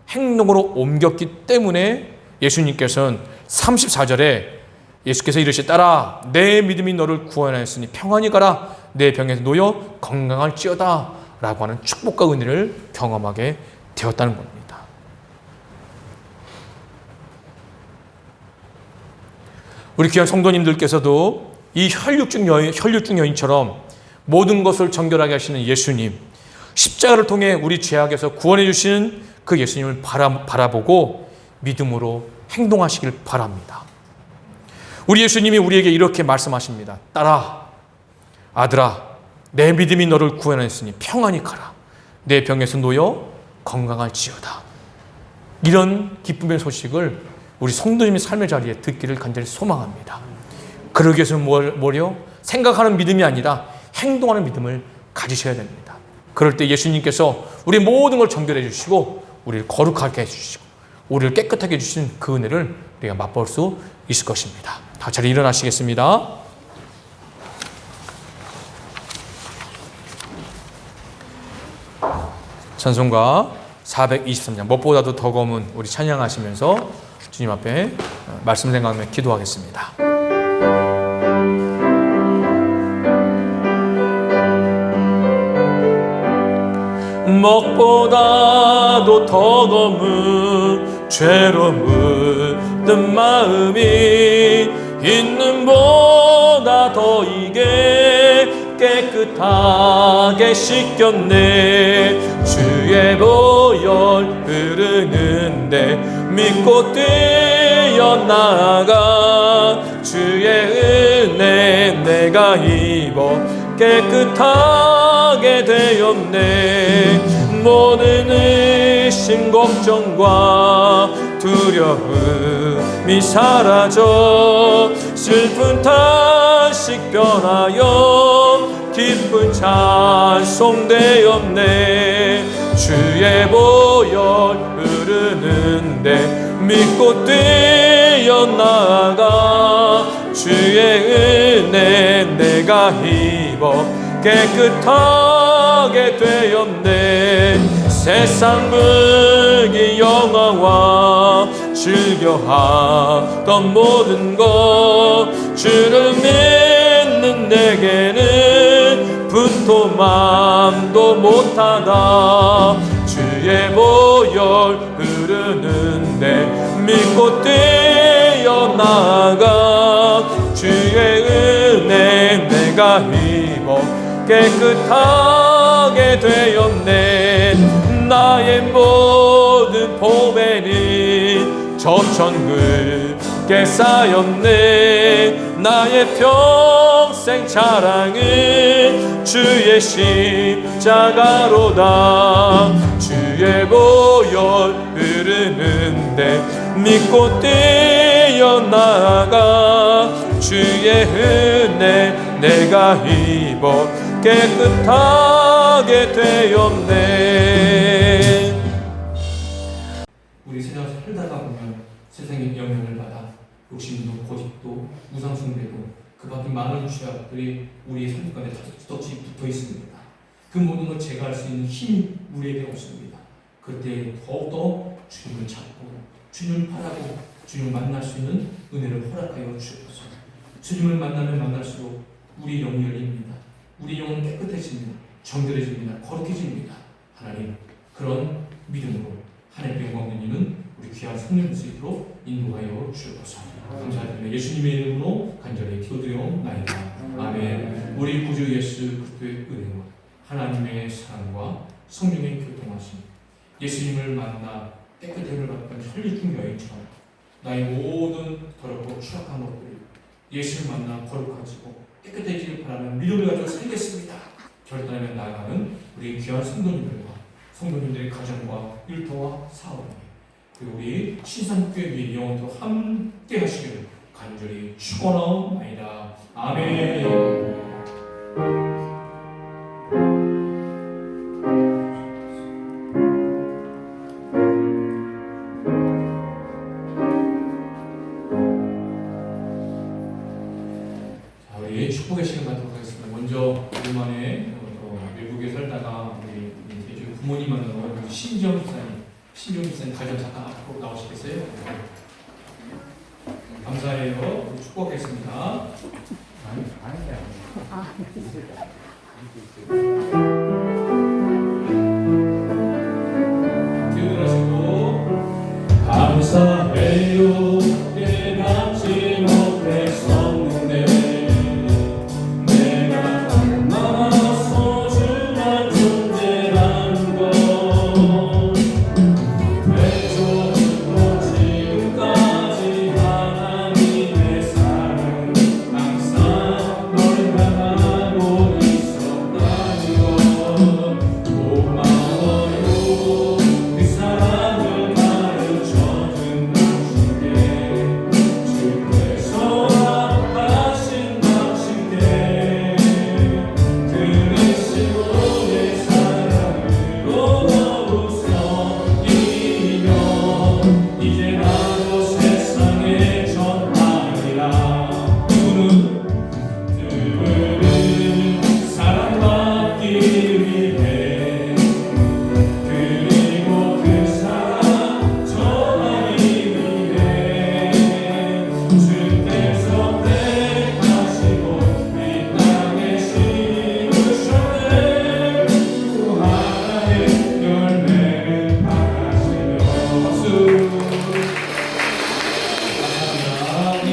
행동으로 옮겼기 때문에 예수님께서는 34절에 예수께서 이르시따라 내 믿음이 너를 구원하였으니 평안히 가라 내 병에서 놓여 건강할지어다 라고 하는 축복과 은혜를 경험하게 되었다는 겁니다. 우리 귀한 성도님들께서도 이 혈육중 여인처럼 모든 것을 정결하게 하시는 예수님, 십자가를 통해 우리 죄악에서 구원해 주시는 그 예수님을 바라보고 믿음으로 행동하시길 바랍니다. 우리 예수님이 우리에게 이렇게 말씀하십니다. 딸아, 아들아, 내 믿음이 너를 구원하였으니 평안히 가라. 내 병에서 놓여 건강할지어다. 이런 기쁨의 소식을 우리 성도님의 삶의 자리에 듣기를 간절히 소망합니다. 그러기 위해서는 뭐요? 생각하는 믿음이 아니라 행동하는 믿음을 가지셔야 됩니다. 그럴 때 예수님께서 우리 모든 걸 정결해 주시고 우리를 거룩하게 해주시고 우리를 깨끗하게 해주신 그 은혜를 우리가 맛볼 수 있을 것입니다. 다 자리 일어나시겠습니다. 찬송가 423장 무엇보다도 더 검은 우리 찬양하시면서 주님 앞에 말씀 생각하며 기도하겠습니다. 먹보다도 더 검은 죄로 물든 마음이 있는 보다 더 이게 깨끗하게 씻겼네. 주의 보혈 흐르는데 믿고 뛰어나가 주의 은혜 내가 입어 깨끗하게 되었네. 모든 의심 걱정과 두려움이 사라져 슬픈 탄식 변하여 기쁜 찬송 되었네. 주의 보혈 흐르는데 믿고 뛰어나가 주의 은혜 내가 입어 깨끗하게 되었네. 세상 불기 영화와 즐겨하던 모든 것 주를 믿는 내게는 분토맘도 못하다. 주의 보혈 흐르는데 믿고 뛰어나가 주의 은혜 내가 입어 깨끗하게 되었네. 나의 모든 보배는 저천글게 쌓였네. 나의 평생 자랑은 주의 십자가로다. 주의 보혈 흐르는데 믿고 뛰어나가 주의 은혜 내가 입어 깨끗하게 되었네. 우리 세상 살다가 보면 세상의 영향을 받아 욕심도 고집도 우상숭배도 그 밖에 많은 죄악들이 우리의 삶 가운데 덕지 붙어 있습니다. 그 모든 걸 제거할 수 있는 힘이 우리에게 없습니다. 그때 더욱더 주님을 찾고 주님을 바라고 주님을 만날 수 있는 은혜를 허락하여 주옵소서. 주님을 만나면 만날수록 우리 영이 열립니다. 우리 영은 깨끗해집니다. 정결해집니다. 거룩해집니다. 하나님 그런 믿음으로 하나님의 영광 드리는 우리 귀한 성령 수 있도록 인도하여 주옵소서. 감사드리며 예수님의 이름으로 간절히 기도드려옵나이다. 아멘. 우리 구주 예수 그리스도의 은혜와 하나님의 사랑과 성령의 교통하심 예수님을 만나 깨끗함을 받던 혈육중 여인처럼 나의 모든 더럽고 추악한 것들을 예수를 만나 거룩하지고 깨끗해지길 바라는 믿음을 가지고 살겠습니다. 결단하며 나아가는 우리 귀한 성도님들과 성도님들의 가정과 일터와 사업에 그리고 우리 신산교회 위에 영원토록 함께 하시기를 간절히 축원하옵나이다. 아멘. 축복의 시간 갖도록 하겠습니다. 먼저 오랜만에 외국에 살다가 우리 부모님 만나러 신정 집사님 가정 잠깐 앞으로 나오시겠어요? 감사해요. 축복하겠습니다. 기도하시고 감사해요. 깨닫지 못했었는데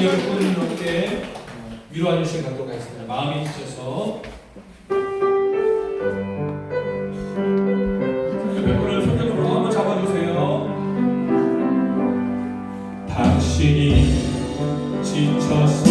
여러분께 위로하는 시간 갖도록 하겠습니다. 마음에 지쳐서 몇 분을 손잡으로 한번 잡아주세요. 당신이 지쳤어